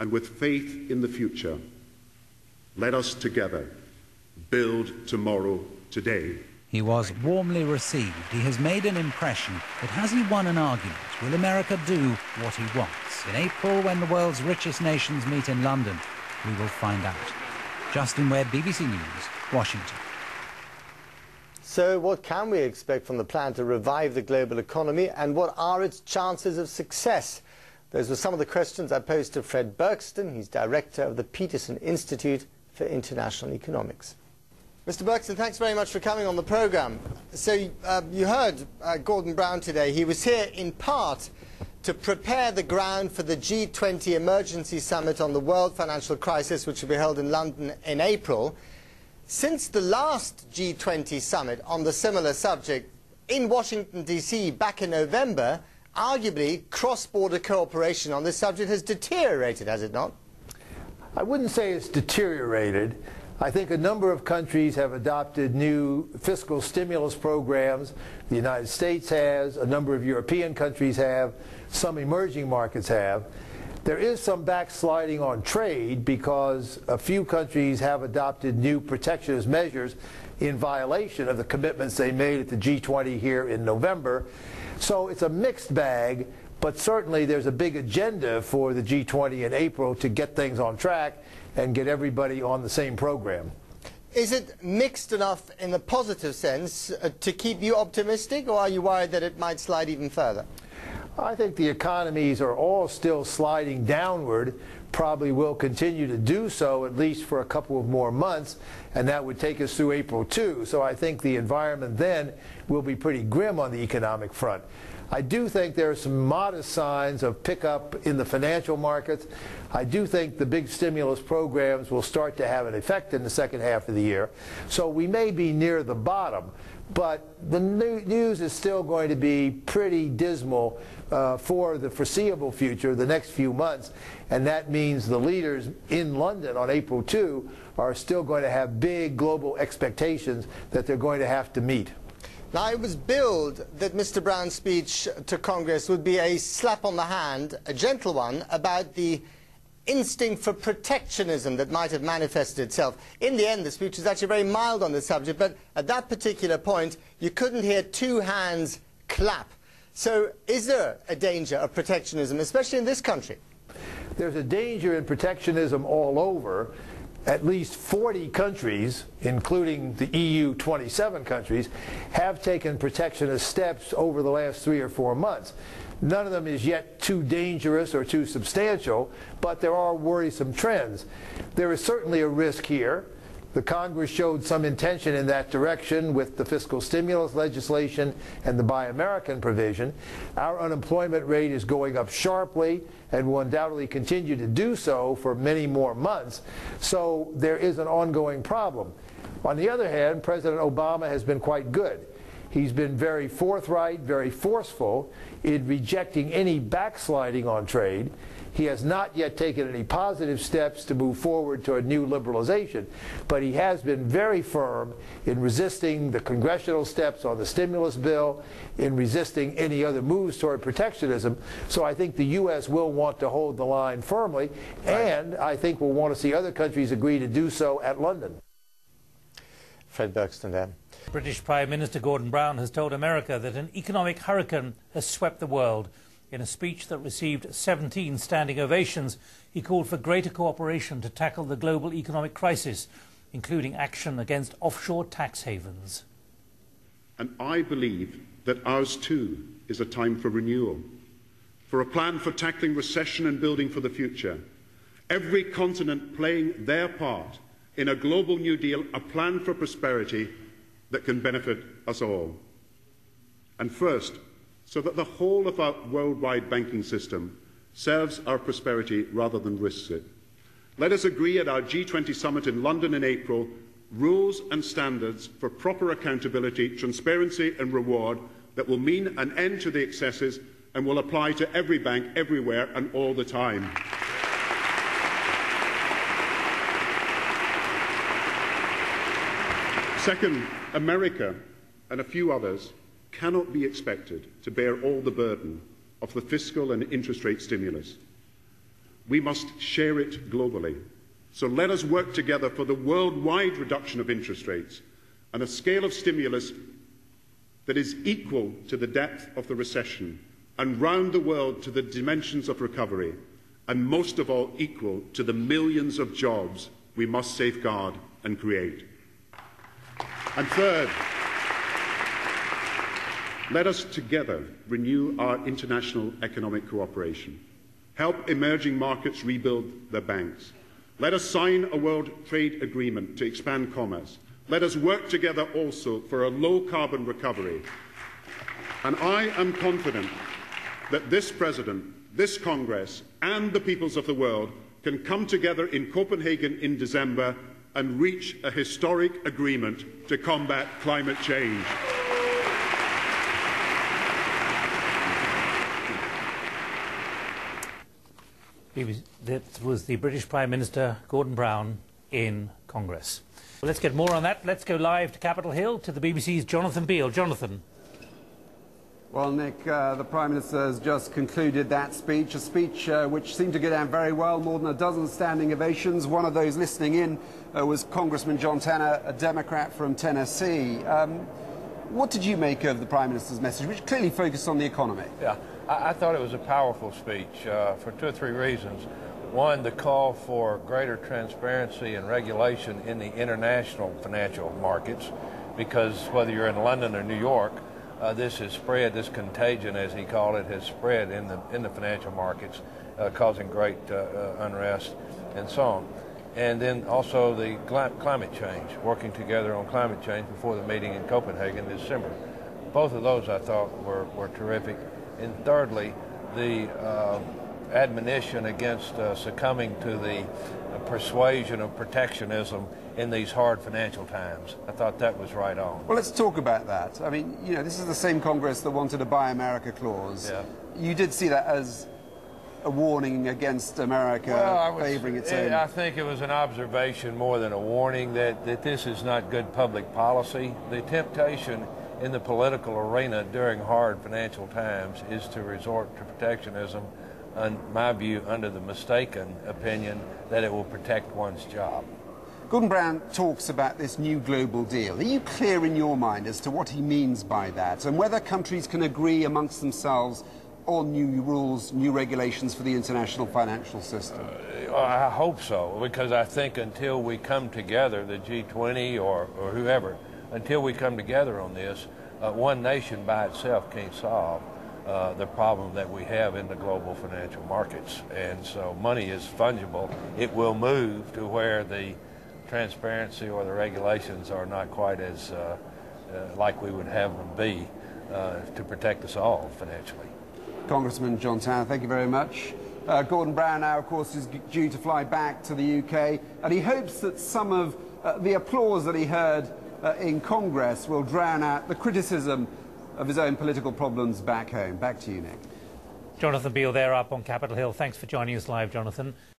and with faith in the future, let us together build tomorrow today. He was warmly received. He has made an impression, but has he won an argument? Will America do what he wants? In April, when the world's richest nations meet in London, we will find out. Justin Webb, BBC News, Washington. So what can we expect from the plan to revive the global economy, and what are its chances of success? Those were some of the questions I posed to Fred Berkston. He's director of the Peterson Institute for International Economics. Mr. Berkston, thanks very much for coming on the programme. So you heard Gordon Brown today. He was here in part to prepare the ground for the G20 Emergency Summit on the World Financial Crisis, which will be held in London in April. Since the last G20 summit on the similar subject in Washington, D.C. back in November, arguably cross-border cooperation on this subject has deteriorated, has it not? I wouldn't say it's deteriorated. I think a number of countries have adopted new fiscal stimulus programs. The United States has, a number of European countries have, some emerging markets have. There is some backsliding on trade because a few countries have adopted new protectionist measures in violation of the commitments they made at the G20 here in November. So it's a mixed bag, but certainly there's a big agenda for the G20 in April to get things on track and get everybody on the same program. Is it mixed enough in the positive sense to keep you optimistic, or are you worried that it might slide even further? I think the economies are all still sliding downward, probably will continue to do so at least for a couple of more months, and that would take us through April too. So I think the environment then will be pretty grim on the economic front. I do think there are some modest signs of pickup in the financial markets. I do think the big stimulus programs will start to have an effect in the second half of the year. So we may be near the bottom, but the news is still going to be pretty dismal for the foreseeable future, the next few months, and that means the leaders in London on April 2 are still going to have big global expectations that they're going to have to meet. Now, it was billed that Mr. Brown's speech to Congress would be a slap on the hand, a gentle one, about the instinct for protectionism that might have manifested itself. In the end, the speech was actually very mild on the subject, but at that particular point, you couldn't hear two hands clap. So is there a danger of protectionism, especially in this country? There's a danger in protectionism all over. At least 40 countries, including the EU 27 countries, have taken protectionist steps over the last 3 or 4 months. None of them is yet too dangerous or too substantial, but there are worrisome trends. There is certainly a risk here. The Congress showed some intention in that direction with the fiscal stimulus legislation and the Buy American provision. Our unemployment rate is going up sharply and will undoubtedly continue to do so for many more months. So there is an ongoing problem. On the other hand, President Obama has been quite good. He's been very forthright, very forceful in rejecting any backsliding on trade. He has not yet taken any positive steps to move forward toward new liberalization, but he has been very firm in resisting the congressional steps on the stimulus bill, in resisting any other moves toward protectionism. So I think the U.S. will want to hold the line firmly, and I think we'll want to see other countries agree to do so at London. Fred Berkston there. British Prime Minister Gordon Brown has told America that an economic hurricane has swept the world. In a speech that received 17 standing ovations, he called for greater cooperation to tackle the global economic crisis, including action against offshore tax havens. And I believe that ours too is a time for renewal, for a plan for tackling recession and building for the future. Every continent playing their part in a global New Deal, a plan for prosperity that can benefit us all. And first, so that the whole of our worldwide banking system serves our prosperity rather than risks it. Let us agree at our G20 summit in London in April rules and standards for proper accountability, transparency and reward that will mean an end to the excesses and will apply to every bank, everywhere and all the time. Second, America and a few others cannot be expected to bear all the burden of the fiscal and interest rate stimulus. we must share it globally. So let us work together for the worldwide reduction of interest rates and a scale of stimulus that is equal to the depth of the recession and round the world to the dimensions of recovery, and most of all equal to the millions of jobs we must safeguard and create. And third, let us together renew our international economic cooperation, help emerging markets rebuild their banks. Let us sign a World Trade Agreement to expand commerce. Let us work together also for a low-carbon recovery. And I am confident that this President, this Congress, and the peoples of the world can come together in Copenhagen in December and reach a historic agreement to combat climate change. That was the British Prime Minister Gordon Brown in Congress. Well, let's get more on that. Let's go live to Capitol Hill to the BBC's Jonathan Beale. Jonathan. Well, Nick, the Prime Minister has just concluded that speech, a speech which seemed to go down very well, more than a dozen standing ovations. One of those listening in was Congressman John Tanner, a Democrat from Tennessee. What did you make of the Prime Minister's message, which clearly focused on the economy? Yeah, I thought it was a powerful speech for two or three reasons. One, the call for greater transparency and regulation in the international financial markets, because whether you're in London or New York, this has spread, this contagion, as he called it, has spread in the financial markets, causing great unrest and so on. And then also the climate change, working together on climate change before the meeting in Copenhagen in December. Both of those I thought were terrific. And thirdly, the admonition against succumbing to the persuasion of protectionism in these hard financial times. I thought that was right on. Well, let's talk about that. I mean, you know, this is the same Congress that wanted a Buy America clause. Yeah. You did see that as a warning against America favouring its own. I think it was an observation more than a warning that this is not good public policy. The temptation in the political arena during hard financial times is to resort to protectionism, in my view, under the mistaken opinion that it will protect one's job. Gordon Brown talks about this new global deal. Are you clear in your mind as to what he means by that, and whether countries can agree amongst themselves on new rules, new regulations for the international financial system? I hope so, because I think until we come together, the G20 or whoever, until we come together on this, one nation by itself can't solve the problem that we have in the global financial markets. And so money is fungible. It will move to where the transparency or the regulations are not quite as like we would have them be to protect us all financially. Congressman John Tanner, thank you very much. Gordon Brown now, of course, is due to fly back to the UK, and he hopes that some of the applause that he heard in Congress will drown out the criticism of his own political problems back home. Back to you, Nick. Jonathan Beale there up on Capitol Hill. Thanks for joining us live, Jonathan.